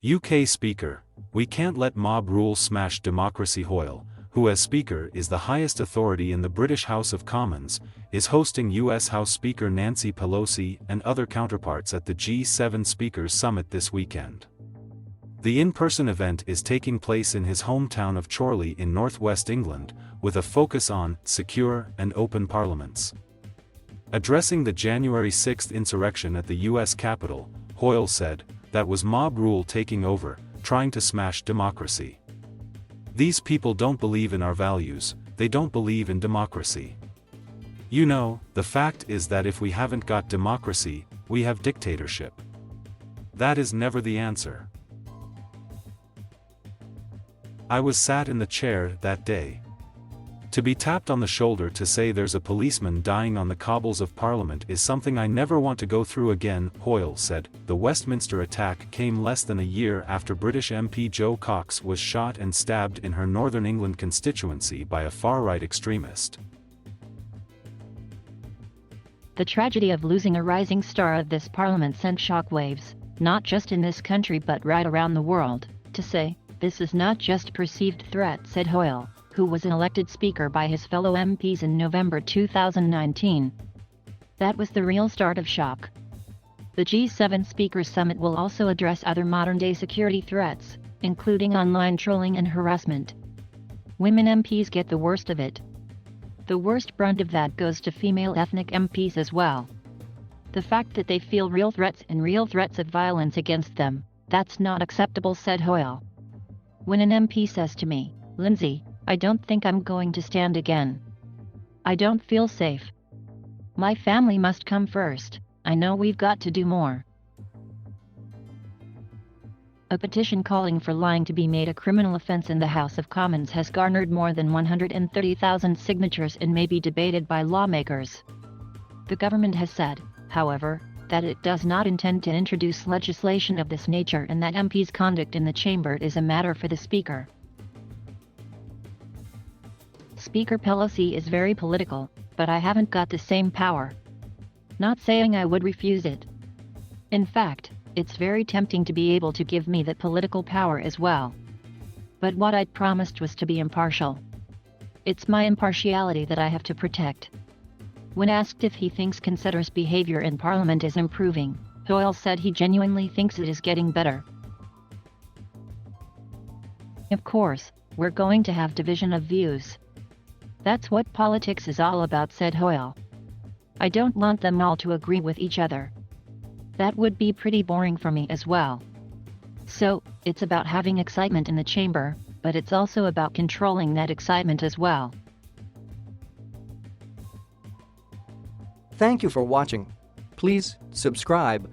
UK Speaker, "We can't let mob rule smash democracy." Hoyle, who as Speaker is the highest authority in the British House of Commons, is hosting US House Speaker Nancy Pelosi and other counterparts at the G7 Speakers Summit this weekend. The in-person event is taking place in his hometown of Chorley in northwest England, with a focus on secure and open parliaments. Addressing the January 6 insurrection at the US Capitol, Hoyle said, "That was mob rule taking over, trying to smash democracy. These people don't believe in our values, they don't believe in democracy. You know, the fact is that if we haven't got democracy, we have dictatorship. That is never the answer." "I was sat in the chair that day. To be tapped on the shoulder to say there's a policeman dying on the cobbles of Parliament is something I never want to go through again," Hoyle said. The Westminster attack came less than a year after British MP Jo Cox was shot and stabbed in her Northern England constituency by a far-right extremist. The tragedy of losing a rising star of this parliament sent shockwaves, not just in this country but right around the world. "To say, this is not just a perceived threat," said Hoyle, who was elected Speaker by his fellow MPs in November 2019. "That was the real start of shock." The G7 Speakers Summit will also address other modern-day security threats, including online trolling and harassment. Women MPs get the worst of it. The worst brunt of that goes to female ethnic MPs as well. "The fact that they feel real threats and real threats of violence against them, that's not acceptable," said Hoyle. "When an MP says to me, 'Lindsay, I don't think I'm going to stand again. I don't feel safe. My family must come first. I know we've got to do more.'" A petition calling for lying to be made a criminal offense in the House of Commons has garnered more than 130,000 signatures and may be debated by lawmakers. The government has said, however, that it does not intend to introduce legislation of this nature and that MPs' conduct in the chamber is a matter for the Speaker. "Speaker Pelosi is very political, but I haven't got the same power. Not saying I would refuse it. In fact, it's very tempting to be able to give me that political power as well. But what I'd promised was to be impartial. It's my impartiality that I have to protect." When asked if he thinks conservatives' behavior in Parliament is improving, Hoyle said he genuinely thinks it is getting better. "Of course, we're going to have division of views. That's what politics is all about," said Hoyle. "I don't want them all to agree with each other. That would be pretty boring for me as well. So, it's about having excitement in the chamber, but it's also about controlling that excitement as well." Thank you for watching. Please subscribe